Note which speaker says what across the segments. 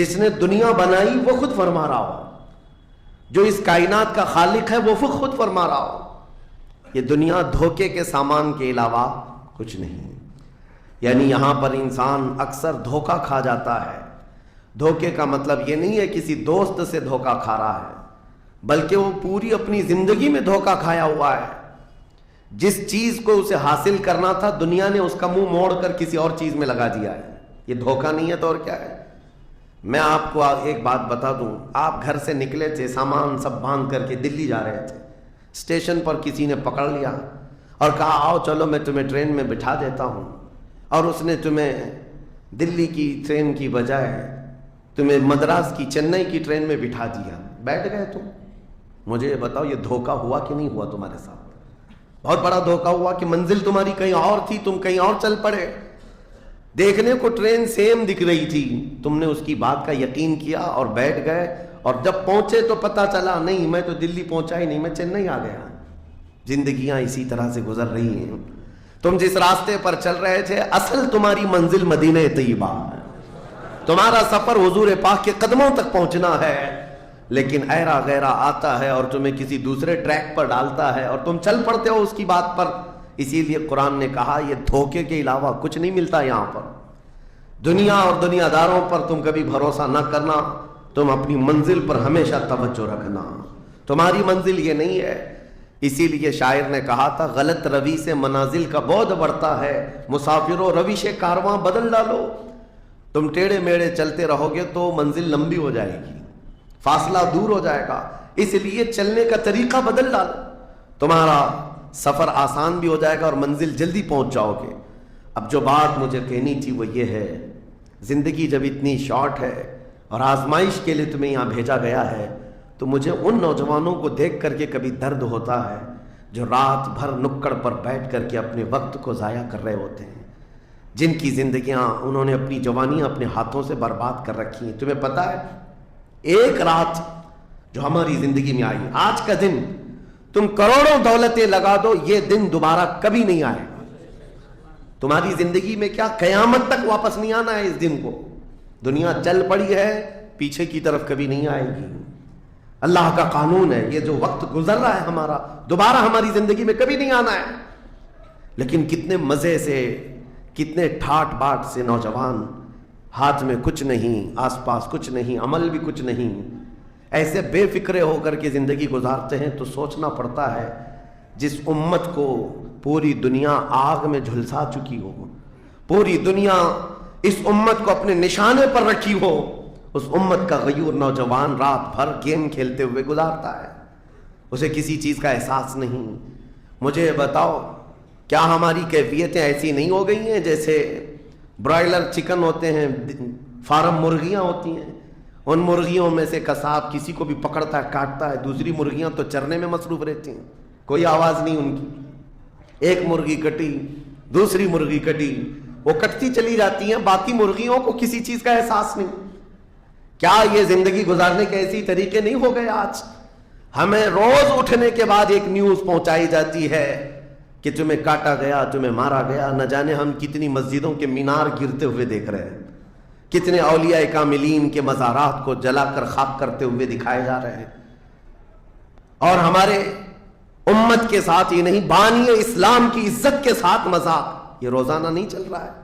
Speaker 1: جس نے دنیا بنائی وہ خود فرما رہا ہو، جو اس کائنات کا خالق ہے وہ خود فرما رہا ہو یہ دنیا دھوکے کے سامان کے علاوہ کچھ نہیں۔ یعنی یہاں پر انسان اکثر دھوکہ کھا جاتا ہے۔ دھوکے کا مطلب یہ نہیں ہے کسی دوست سے دھوکہ کھا رہا ہے، بلکہ وہ پوری اپنی زندگی میں دھوکہ کھایا ہوا ہے۔ جس چیز کو اسے حاصل کرنا تھا دنیا نے اس کا منہ موڑ کر کسی اور چیز میں لگا دیا ہے۔ یہ دھوکہ نہیں ہے تو اور کیا ہے؟ میں آپ کو ایک بات بتا دوں، آپ گھر سے نکلے تھے، سامان سب باندھ کر کے دلی جا رہے تھے، اسٹیشن پر کسی نے پکڑ لیا اور کہا آؤ چلو میں تمہیں ٹرین میں بٹھا دیتا ہوں، اور اس نے تمہیں دلی کی ٹرین کی بجائے تمہیں مدراس کی چنئی کی ٹرین میں بٹھا دیا، بیٹھ گئے تم۔ مجھے یہ بتاؤ یہ دھوکہ ہوا کہ نہیں ہوا تمہارے ساتھ؟ بہت بڑا دھوکہ ہوا کہ منزل تمہاری کہیں اور تھی، تم کہیں اور چل پڑے۔ دیکھنے کو ٹرین سیم دکھ رہی تھی، تم نے اس کی بات کا یقین کیا اور بیٹھ گئے، اور جب پہنچے تو پتہ چلا نہیں میں تو دلی پہنچا ہی نہیں، میں چنئی آ گیا۔ زندگیاں اسی طرح سے گزر رہی ہیں۔ تم جس راستے پر چل رہے تھے اصل تمہاری منزل مدینہ طیبہ ہے، تمہارا سفر حضور پاک کے قدموں تک پہنچنا ہے، لیکن ایرا غیرہ آتا ہے اور تمہیں کسی دوسرے ٹریک پر ڈالتا ہے اور تم چل پڑتے ہو اس کی بات پر۔ اسی لیے قرآن نے کہا یہ دھوکے کے علاوہ کچھ نہیں ملتا یہاں پر۔ دنیا اور دنیا داروں پر تم کبھی بھروسہ نہ کرنا، تم اپنی منزل پر ہمیشہ توجہ رکھنا، تمہاری منزل یہ نہیں ہے۔ اسی لیے شاعر نے کہا تھا غلط روی سے منازل کا بعد بڑھتا ہے، مسافروں روش کارواں بدل ڈالو۔ تم ٹیڑھے میڑے چلتے رہو گے تو منزل لمبی ہو جائے گی، فاصلہ دور ہو جائے گا، اس لیے چلنے کا طریقہ بدل ڈالو، تمہارا سفر آسان بھی ہو جائے گا اور منزل جلدی پہنچ جاؤ گے۔ اب جو بات مجھے کہنی تھی وہ یہ ہے، زندگی جب اتنی شارٹ ہے اور آزمائش کے لیے تمہیں یہاں بھیجا گیا ہے تو مجھے ان نوجوانوں کو دیکھ کر کے کبھی درد ہوتا ہے جو رات بھر نکڑ پر بیٹھ کر کے اپنے وقت کو ضائع کر رہے ہوتے ہیں، جن کی زندگیاں انہوں نے اپنی جوانیاں اپنے ہاتھوں سے برباد کر رکھی ہیں۔ تمہیں پتہ ہے ایک رات جو ہماری زندگی میں آئی، آج کا دن تم کروڑوں دولتیں لگا دو یہ دن دوبارہ کبھی نہیں آئے گا۔ تمہاری زندگی میں کیا قیامت تک واپس نہیں آنا ہے اس دن کو۔ دنیا چل پڑی ہے، پیچھے کی طرف کبھی نہیں آئے گی۔ اللہ کا قانون ہے یہ جو وقت گزر رہا ہے ہمارا دوبارہ ہماری زندگی میں کبھی نہیں آنا ہے۔ لیکن کتنے مزے سے، کتنے ٹھاٹ باٹ سے نوجوان، ہاتھ میں کچھ نہیں، آس پاس کچھ نہیں، عمل بھی کچھ نہیں، ایسے بے فکرے ہو کر کے زندگی گزارتے ہیں۔ تو سوچنا پڑتا ہے جس امت کو پوری دنیا آگ میں جھلسا چکی ہو، پوری دنیا اس امت کو اپنے نشانے پر رکھی ہو، اس امت کا غیور نوجوان رات بھر گیم کھیلتے ہوئے گزارتا ہے، اسے کسی چیز کا احساس نہیں۔ مجھے بتاؤ کیا ہماری کیفیتیں ایسی نہیں ہو گئی ہیں جیسے برائلر چکن ہوتے ہیں، فارم مرغیاں ہوتی ہیں، ان مرغیوں میں سے قصاب کسی کو بھی پکڑتا ہے کاٹتا ہے، دوسری مرغیاں تو چرنے میں مصروف رہتی ہیں، کوئی آواز نہیں ان کی۔ ایک مرغی کٹی، دوسری مرغی کٹی، وہ کٹتی چلی جاتی ہیں، باقی مرغیوں کو کسی چیز کا احساس نہیں۔ کیا یہ زندگی گزارنے کے ایسی طریقے نہیں ہو گئے آج؟ ہمیں روز اٹھنے کے بعد ایک نیوز پہنچائی جاتی ہے کہ تمہیں کاٹا گیا، تمہیں مارا گیا۔ نہ جانے ہم کتنی مسجدوں کے مینار گرتے ہوئے دیکھ رہے ہیں، کتنے اولیاء کاملین کے مزارات کو جلا کر خاک کرتے ہوئے دکھائے جا رہے ہیں۔ اور ہمارے امت کے ساتھ یہ نہیں، بانی اسلام کی عزت کے ساتھ مذاق، یہ روزانہ نہیں چل رہا ہے۔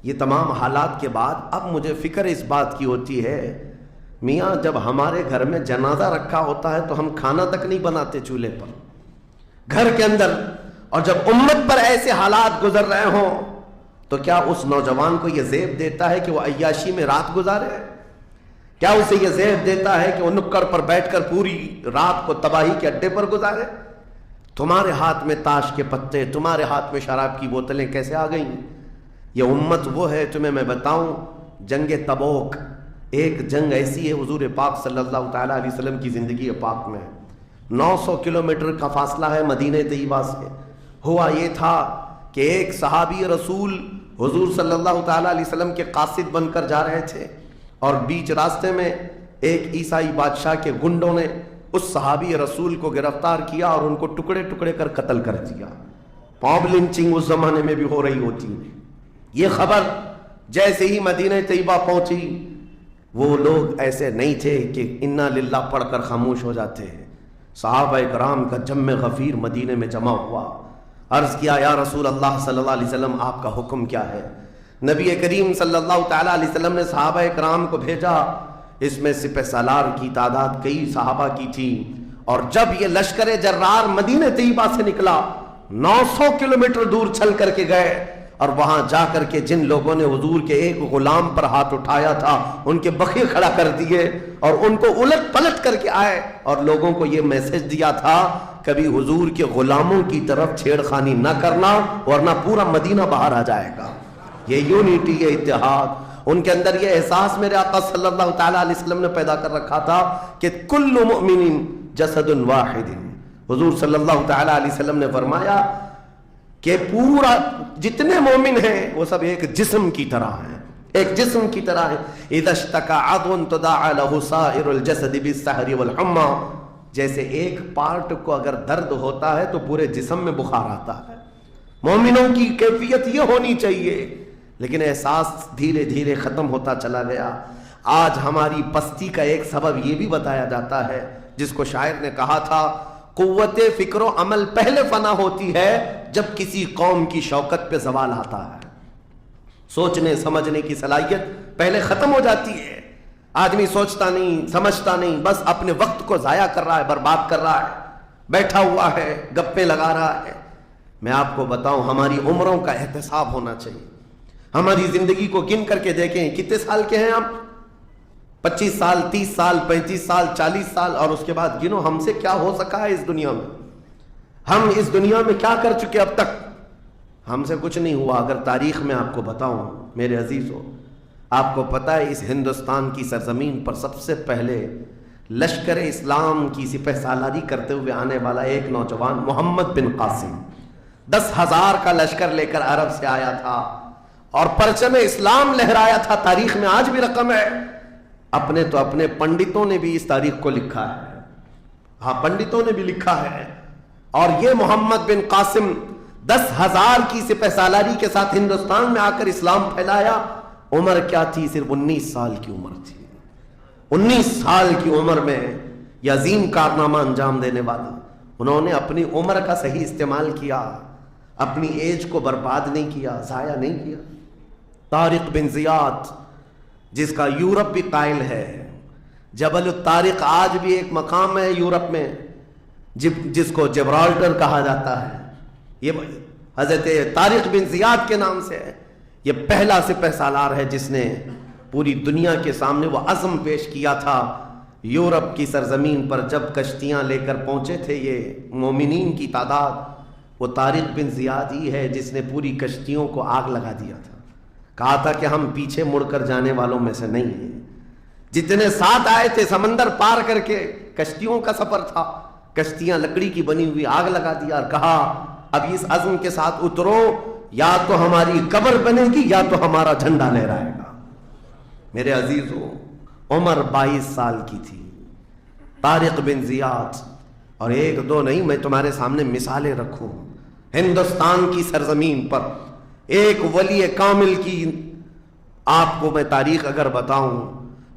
Speaker 1: یہ تمام حالات کے بعد اب مجھے فکر اس بات کی ہوتی ہے میاں جب ہمارے گھر میں جنازہ رکھا ہوتا ہے تو ہم کھانا تک نہیں بناتے چولہے پر گھر کے اندر، اور جب امت پر ایسے حالات گزر رہے ہوں تو کیا اس نوجوان کو یہ زیب دیتا ہے کہ وہ عیاشی میں رات گزارے؟ کیا اسے یہ زیب دیتا ہے کہ وہ نکڑ پر بیٹھ کر پوری رات کو تباہی کے اڈے پر گزارے؟ تمہارے ہاتھ میں تاش کے پتے، تمہارے ہاتھ میں شراب کی بوتلیں کیسے آ گئیں؟ یہ امت وہ ہے، تمہیں میں بتاؤں، جنگ تبوک ایک جنگ ایسی ہے حضور پاک صلی اللہ تعالیٰ علیہ وسلم کی زندگی پاک میں 900 کلومیٹر کا فاصلہ ہے مدینہ طیبہ سے۔ ہوا یہ تھا کہ ایک صحابی رسول حضور صلی اللہ تعالیٰ علیہ وسلم کے قاصد بن کر جا رہے تھے، اور بیچ راستے میں ایک عیسائی بادشاہ کے گنڈوں نے اس صحابی رسول کو گرفتار کیا اور ان کو ٹکڑے ٹکڑے کر قتل کر دیا۔ پاپ لنچنگ اس زمانے میں بھی ہو رہی ہوتی۔ یہ خبر جیسے ہی مدینہ طیبہ پہنچی، وہ لوگ ایسے نہیں تھے کہ انا للہ پڑھ کر خاموش ہو جاتے ہیں. صحابہ کرام کا جم غفیر مدینے میں جمع ہوا. عرض کیا یا رسول اللہ صلی اللہ علیہ وسلم آپ کا حکم کیا ہے؟ نبی کریم صلی اللہ تعالیٰ علیہ وسلم نے صحابہ کرام کو بھیجا. اس میں سپہ سالار کی تعداد کئی صحابہ کی تھی. اور جب یہ لشکر جرار مدینہ طیبہ سے نکلا 900 کلومیٹر دور چل کر کے گئے اور وہاں جا کر کے جن لوگوں نے حضور کے ایک غلام پر ہاتھ اٹھایا تھا ان کے بخے کھڑا کر دیے اور ان کو الٹ پلٹ کر کے آئے اور لوگوں کو یہ میسج دیا تھا کبھی حضور کے غلاموں کی طرف چھیڑ خانی نہ کرنا ورنہ پورا مدینہ باہر آ جائے گا. یہ یونٹی، یہ اتحاد، ان کے اندر یہ احساس میرے آقا صلی اللہ تعالیٰ علیہ وسلم نے پیدا کر رکھا تھا کہ کل مؤمن جسد واحد. حضور صلی اللہ تعالیٰ علیہ وسلم نے فرمایا کہ پورا جتنے مومن ہیں وہ سب ایک جسم کی طرح ہیں، ایک جسم کی طرح ہے. اذا اشتکى عضو تداعى له سائر الجسد بالسحر والحمى. جیسے ایک پارٹ کو اگر درد ہوتا ہے تو پورے جسم میں بخار آتا ہے. مومنوں کی کیفیت یہ ہونی چاہیے، لیکن احساس دھیرے دھیرے ختم ہوتا چلا گیا. آج ہماری پستی کا ایک سبب یہ بھی بتایا جاتا ہے جس کو شاعر نے کہا تھا قوت فکر و عمل پہلے فنا ہوتی ہے جب کسی قوم کی شوکت پہ زوال آتا ہے. سوچنے سمجھنے کی صلاحیت پہلے ختم ہو جاتی ہے. آدمی سوچتا نہیں، سمجھتا نہیں، بس اپنے وقت کو ضائع کر رہا ہے، برباد کر رہا ہے، بیٹھا ہوا ہے، گپیں لگا رہا ہے. میں آپ کو بتاؤں ہماری عمروں کا احتساب ہونا چاہیے. ہماری زندگی کو گن کر کے دیکھیں کتنے سال کے ہیں ہم. 25 سال، 30 سال، 35 سال، 40 سال، اور اس کے بعد گنو ہم سے کیا ہو سکا ہے اس دنیا میں. ہم اس دنیا میں کیا کر چکے اب تک؟ ہم سے کچھ نہیں ہوا. اگر تاریخ میں آپ کو بتاؤں میرے عزیزو، آپ کو پتہ ہے اس ہندوستان کی سرزمین پر سب سے پہلے لشکر اسلام کی سپہ سالاری کرتے ہوئے آنے والا ایک نوجوان محمد بن قاسم 10,000 کا لشکر لے کر عرب سے آیا تھا اور پرچم اسلام لہرایا تھا. تاریخ میں آج بھی رقم ہے. اپنے پنڈتوں نے بھی اس تاریخ کو لکھا ہے. ہاں، پنڈتوں نے بھی لکھا ہے. اور یہ محمد بن قاسم 10,000 کی سپہ سالاری کے ساتھ ہندوستان میں آ کر اسلام پھیلایا. عمر کیا تھی؟ صرف 19 سال کی عمر تھی. 19 سال کی عمر میں یہ عظیم کارنامہ انجام دینے والا. انہوں نے اپنی عمر کا صحیح استعمال کیا، اپنی ایج کو برباد نہیں کیا، ضائع نہیں کیا. طارق بن زیاد جس کا یورپ بھی قائل ہے، جبل الطارق آج بھی ایک مقام ہے یورپ میں جس کو جبرالٹر کہا جاتا ہے. یہ حضرت طارق بن زیاد کے نام سے ہے. یہ پہلا سپہ سالار ہے جس نے پوری دنیا کے سامنے وہ عزم پیش کیا تھا. یورپ کی سرزمین پر جب کشتیاں لے کر پہنچے تھے یہ مومنین کی تعداد، وہ طارق بن زیاد ہی ہے جس نے پوری کشتیوں کو آگ لگا دیا تھا. کہا تھا کہ ہم پیچھے مڑ کر جانے والوں میں سے نہیں ہیں. جتنے ساتھ آئے تھے سمندر پار کر کے، کشتیوں کا سفر تھا، کشتیاں لکڑی کی بنی ہوئی، آگ لگا دیا اور کہا اب اس عزم کے ساتھ اترو، یا تو ہماری قبر بنے گی یا تو ہمارا جھنڈا لہرائے گا. میرے عزیزو، عمر 22 سال کی تھی طارق بن زیاد. اور ایک دو نہیں، میں تمہارے سامنے مثالیں رکھوں. ہندوستان کی سرزمین پر ایک ولی کامل کی آپ کو میں تاریخ اگر بتاؤں،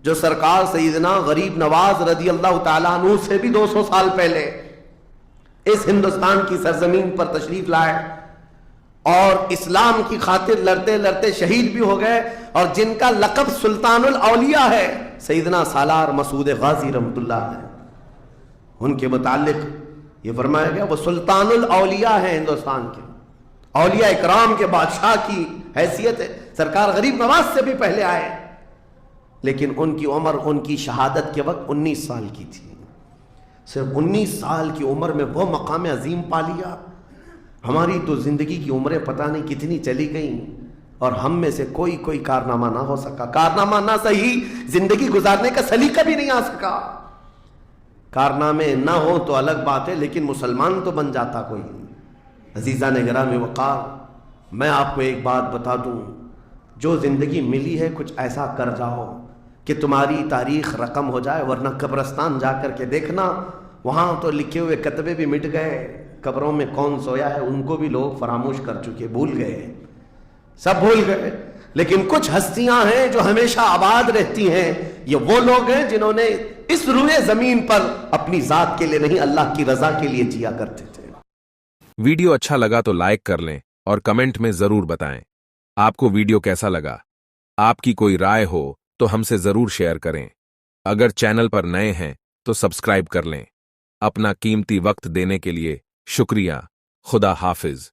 Speaker 1: جو سرکار سیدنا غریب نواز رضی اللہ تعالیٰ عنہ سے بھی 200 سال پہلے اس ہندوستان کی سرزمین پر تشریف لائے اور اسلام کی خاطر لڑتے لڑتے شہید بھی ہو گئے، اور جن کا لقب سلطان الاولیاء ہے سیدنا سالار مسعود غازی رحمۃ اللہ علیہ. ان کے متعلق یہ فرمایا گیا وہ سلطان الاولیاء ہے ہندوستان کے، اولیاء اکرام کے بادشاہ کی حیثیت ہے. سرکار غریب نواز سے بھی پہلے آئے، لیکن ان کی عمر ان کی شہادت کے وقت 19 سال کی تھی. صرف 19 سال کی عمر میں وہ مقام عظیم پا لیا. ہماری تو زندگی کی عمریں پتہ نہیں کتنی چلی گئیں اور ہم میں سے کوئی کارنامہ نہ ہو سکا. کارنامہ نہ صحیح، زندگی گزارنے کا سلیقہ بھی نہیں آ سکا. کارنامے نہ ہو تو الگ بات ہے، لیکن مسلمان تو بن جاتا کوئی. عزیزان گرامی وقار، میں آپ کو ایک بات بتا دوں، جو زندگی ملی ہے کچھ ایسا کر جاؤ کہ تمہاری تاریخ رقم ہو جائے، ورنہ قبرستان جا کر کے دیکھنا وہاں تو لکھے ہوئے کتبے بھی مٹ گئے. قبروں میں کون سویا ہے ان کو بھی لوگ فراموش کر چکے، بھول گئے، سب بھول گئے. لیکن کچھ ہستیاں ہیں جو ہمیشہ آباد رہتی ہیں. یہ وہ لوگ ہیں جنہوں نے اس روئے زمین پر اپنی ذات کے لیے نہیں اللہ کی رضا کے لیے جیا کرتے تھے.
Speaker 2: ویڈیو اچھا لگا تو لائک کر لیں اور کمنٹ میں ضرور بتائیں آپ کو ویڈیو کیسا لگا. آپ کی کوئی رائے ہو تو ہم سے ضرور شیئر کریں. اگر چینل پر نئے ہیں تو سبسکرائب کر لیں. اپنا قیمتی وقت دینے کے لیے شکریہ. خدا حافظ.